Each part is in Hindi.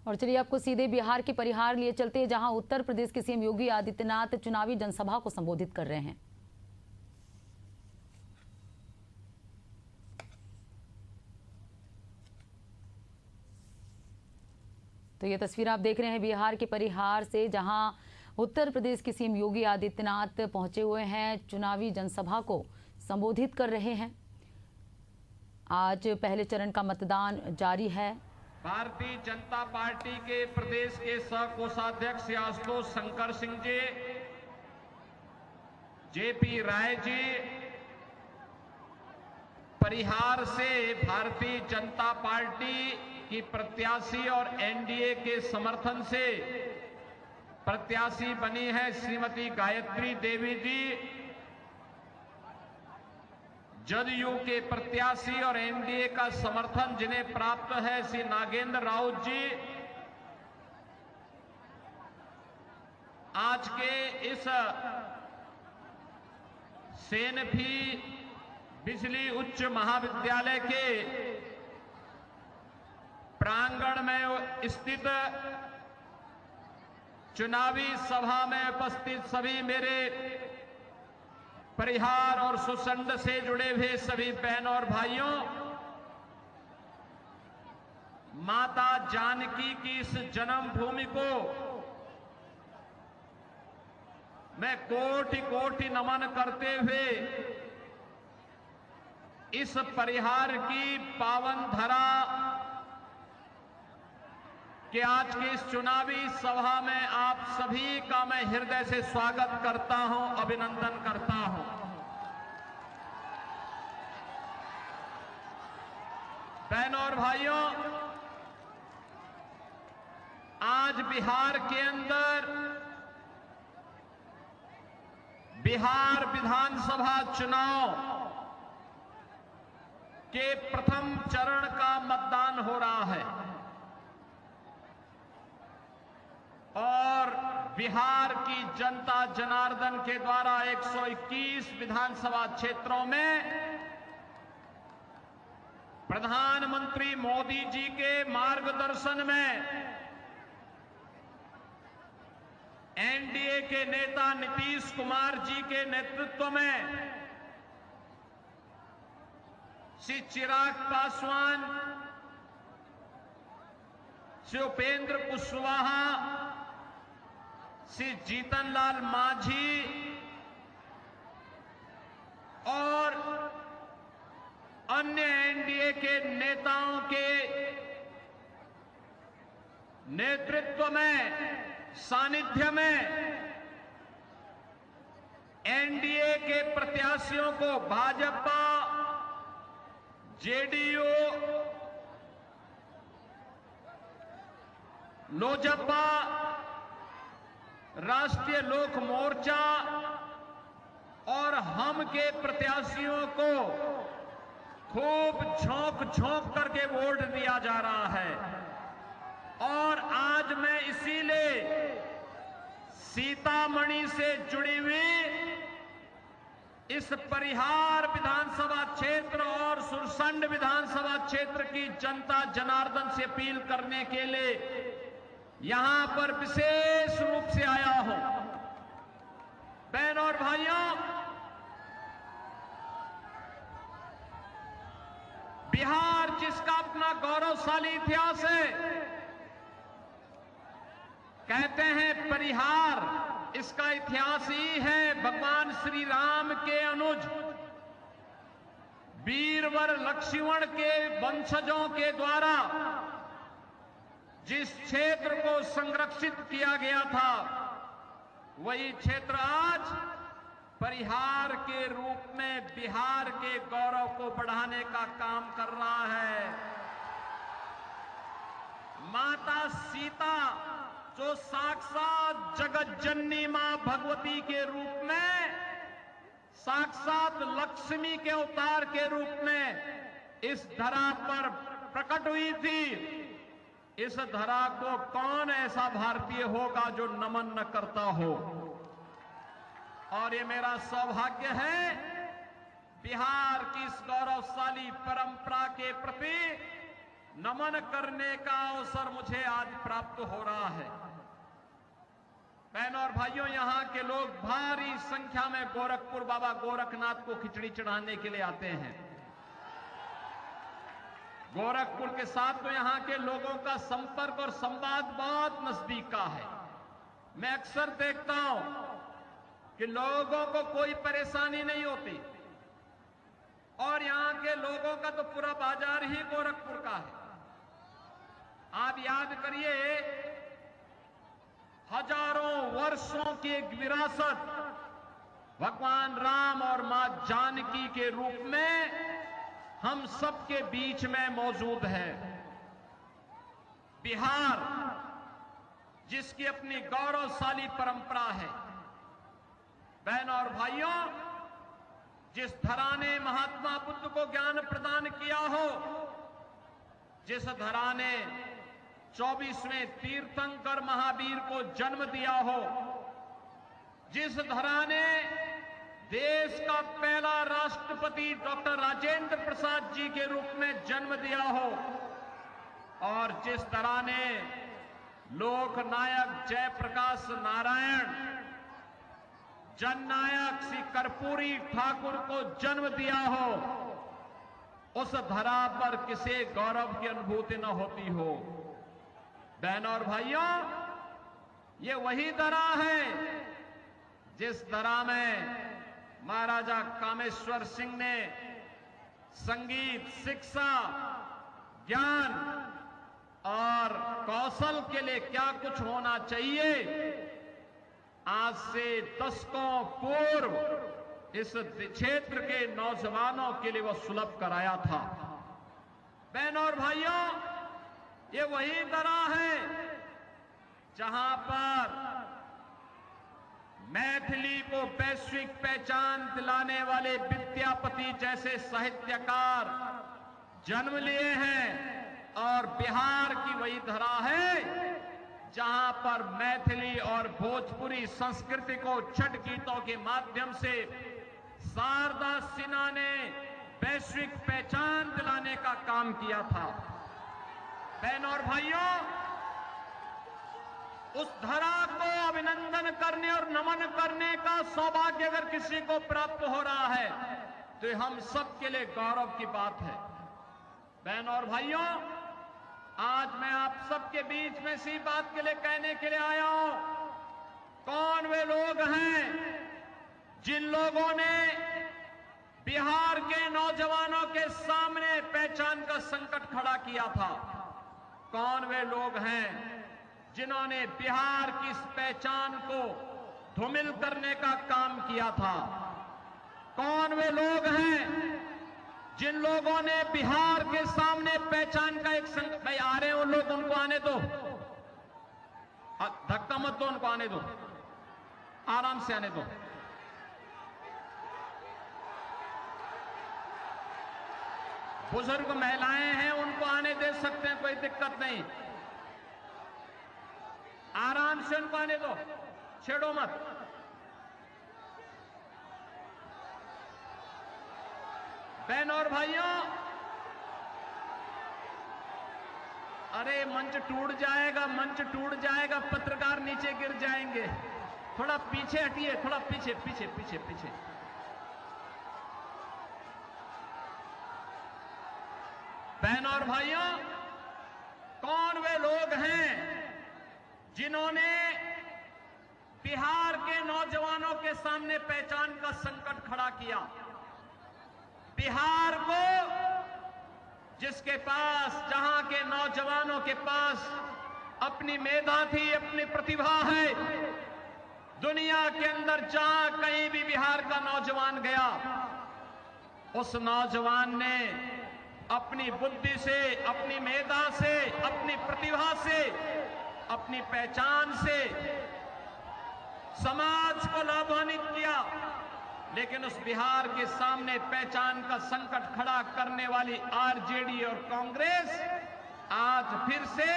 और चलिए आपको सीधे बिहार के परिहार लिए चलते हैं, जहां उत्तर प्रदेश के सीएम योगी आदित्यनाथ चुनावी जनसभा को संबोधित कर रहे हैं। तो ये तस्वीर आप देख रहे हैं बिहार के परिहार से, जहां उत्तर प्रदेश के सीएम योगी आदित्यनाथ पहुंचे हुए हैं, चुनावी जनसभा को संबोधित कर रहे हैं। आज पहले चरण का मतदान जारी है। भारतीय जनता पार्टी के प्रदेश के सह कोषाध्यक्ष आशुतोष शंकर सिंह जी, जेपी राय जी, परिहार से भारतीय जनता पार्टी की प्रत्याशी और एनडीए के समर्थन से प्रत्याशी बनी है श्रीमती गायत्री देवी जी, जदयू के प्रत्याशी और एनडीए का समर्थन जिन्हें प्राप्त है श्री नागेंद्र राउत जी। आज के इस सेनफी बिजली उच्च महाविद्यालय के प्रांगण में स्थित चुनावी सभा में उपस्थित सभी मेरे परिहार और सुसंड से जुड़े हुए सभी बहनों और भाइयों, माता जानकी की इस जन्मभूमि को मैं कोटि कोटि नमन करते हुए इस परिहार की पावन धरा कि आज के इस चुनावी सभा में आप सभी का मैं हृदय से स्वागत करता हूं, अभिनंदन करता हूं। बहनों और भाइयों, आज बिहार के अंदर बिहार विधानसभा चुनाव के प्रथम चरण का मतदान हो रहा है और बिहार की जनता जनार्दन के द्वारा 121 विधानसभा क्षेत्रों में प्रधानमंत्री मोदी जी के मार्गदर्शन में एनडीए के नेता नीतीश कुमार जी के नेतृत्व में श्री चिराग पासवान, श्री उपेंद्र कुशवाहा, श्री जीतनलाल मांझी और अन्य एनडीए के नेताओं के नेतृत्व में, सानिध्य में एनडीए के प्रत्याशियों को भाजपा, जेडीयू, लोजपा, राष्ट्रीय लोक मोर्चा और हम के प्रत्याशियों को खूब झोंक झोंक करके वोट दिया जा रहा है। और आज मैं इसीलिए सीतामढ़ी से जुड़ी हुई इस परिहार विधानसभा क्षेत्र और सुरसंड विधानसभा क्षेत्र की जनता जनार्दन से अपील करने के लिए यहां पर विशेष रूप से आया हूं। बहनों और भाइयों, बिहार जिसका अपना गौरवशाली इतिहास है, कहते हैं परिहार, इसका इतिहास ही है भगवान श्री राम के अनुज वीरवर लक्ष्मण के वंशजों के द्वारा जिस क्षेत्र को संरक्षित किया गया था, वही क्षेत्र आज परिहार के रूप में बिहार के गौरव को बढ़ाने का काम कर रहा है। माता सीता जो साक्षात जगत जननी मां भगवती के रूप में, साक्षात लक्ष्मी के अवतार के रूप में इस धरा पर प्रकट हुई थी, इस धरा को कौन ऐसा भारतीय होगा जो नमन न करता हो। और ये मेरा सौभाग्य है बिहार की इस गौरवशाली परंपरा के प्रति नमन करने का अवसर मुझे आज प्राप्त हो रहा है। बहनों और भाइयों, यहां के लोग भारी संख्या में गोरखपुर बाबा गोरखनाथ को खिचड़ी चढ़ाने के लिए आते हैं। गोरखपुर के साथ तो यहां के लोगों का संपर्क और संवाद बहुत नजदीक का है। मैं अक्सर देखता हूं कि लोगों को कोई परेशानी नहीं होती और यहां के लोगों का तो पूरा बाजार ही गोरखपुर का है। आप याद करिए, हजारों वर्षों की एक विरासत भगवान राम और मां जानकी के रूप में हम सबके बीच में मौजूद है। बिहार, जिसकी अपनी गौरवशाली परंपरा है। बहनों और भाइयों, जिस धरा ने महात्मा बुद्ध को ज्ञान प्रदान किया हो, जिस धरा ने 24वें तीर्थंकर महावीर को जन्म दिया हो, जिस धरा ने देश का पहला राष्ट्रपति डॉक्टर राजेंद्र प्रसाद जी के रूप में जन्म दिया हो, और जिस तरह ने लोकनायक जयप्रकाश नारायण, जननायक श्री कर्पूरी ठाकुर को जन्म दिया हो, उस धरा पर किसे गौरव की अनुभूति न होती हो। बहनों और भाइयों, ये वही धरा है जिस धरा में महाराजा कामेश्वर सिंह ने संगीत, शिक्षा, ज्ञान और कौशल के लिए क्या कुछ होना चाहिए, आज से दशकों पूर्व इस क्षेत्र के नौजवानों के लिए वो सुलभ कराया था। बहनों और भाइयों, ये वही धरा है जहां पर मैथिली को वैश्विक पहचान दिलाने वाले विद्यापति जैसे साहित्यकार जन्म लिए हैं, और बिहार की वही धरा है जहां पर मैथिली और भोजपुरी संस्कृति को छठ गीतों के माध्यम से शारदा सिन्हा ने वैश्विक पहचान दिलाने का काम किया था। बहनों और भाइयों, उस धरा को अभिनंदन करने और नमन करने का सौभाग्य अगर किसी को प्राप्त हो रहा है तो हम सब के लिए गौरव की बात है। बहनों और भाइयों, आज मैं आप सबके बीच में इसी बात के लिए कहने के लिए आया हूं, कौन वे लोग हैं जिन लोगों ने बिहार के नौजवानों के सामने पहचान का संकट खड़ा किया था। कौन वे लोग हैं जिन्होंने बिहार की इस पहचान को धूमिल करने का काम किया था। कौन वे लोग हैं जिन लोगों ने बिहार के सामने पहचान का एक संकट, भाई आ रहे हैं उन लोग, उनको आने दो, धक्का मत दो, उनको आने दो, आराम से आने दो। बुजुर्ग महिलाएं हैं, उनको आने दे सकते हैं, कोई दिक्कत नहीं, आराम से उनको आने दो, छेड़ो मत। बहनों और भाइयों, अरे मंच टूट जाएगा, मंच टूट जाएगा, पत्रकार नीचे गिर जाएंगे, थोड़ा पीछे हटिए, थोड़ा पीछे पीछे पीछे पीछे। बहनों और भाइयों, कौन वे लोग हैं जिन्होंने बिहार के नौजवानों के सामने पहचान का संकट खड़ा किया। बिहार को, जिसके पास, जहां के नौजवानों के पास अपनी मेधा थी, अपनी प्रतिभा है, दुनिया के अंदर जहां कहीं भी बिहार का नौजवान गया, उस नौजवान ने अपनी बुद्धि से, अपनी मेधा से, अपनी प्रतिभा से, अपनी पहचान से समाज को लाभान्वित किया। लेकिन उस बिहार के सामने पहचान का संकट खड़ा करने वाली आरजेडी और कांग्रेस आज फिर से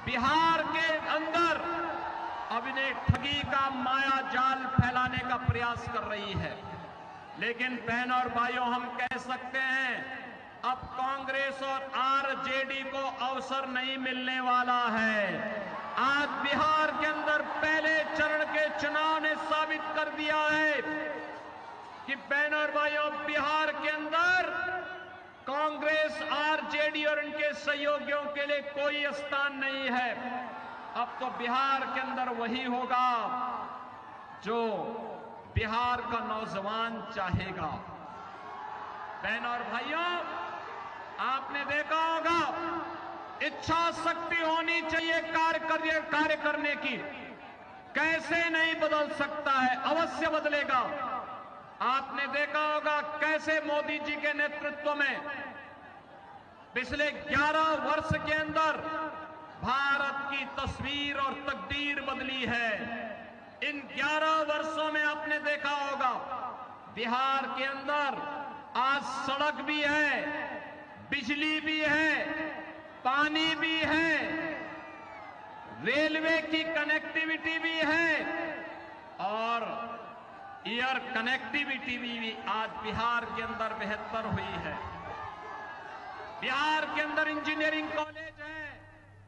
बिहार के अंदर अभिनय ठगी का माया जाल फैलाने का प्रयास कर रही है। लेकिन बहनों और भाइयों, हम कह सकते हैं अब कांग्रेस और आरजेडी को अवसर नहीं मिलने वाला है। आज बिहार के अंदर पहले चरण के चुनाव ने साबित कर दिया है कि बहनों और भाइयों, बिहार के अंदर कांग्रेस, आरजेडी और उनके सहयोगियों के लिए कोई स्थान नहीं है। अब तो बिहार के अंदर वही होगा जो बिहार का नौजवान चाहेगा। बहनों और भाइयों, आपने देखा होगा, इच्छा शक्ति होनी चाहिए कार्य करने की। कैसे नहीं बदल सकता है, अवश्य बदलेगा। आपने देखा होगा कैसे मोदी जी के नेतृत्व में पिछले 11 वर्ष के अंदर भारत की तस्वीर और तकदीर बदली है। इन 11 वर्षों में आपने देखा होगा बिहार के अंदर आज सड़क भी है, बिजली भी है, पानी भी है, रेलवे की कनेक्टिविटी भी है और एयर कनेक्टिविटी भी आज बिहार के अंदर बेहतर हुई है। बिहार के अंदर इंजीनियरिंग कॉलेज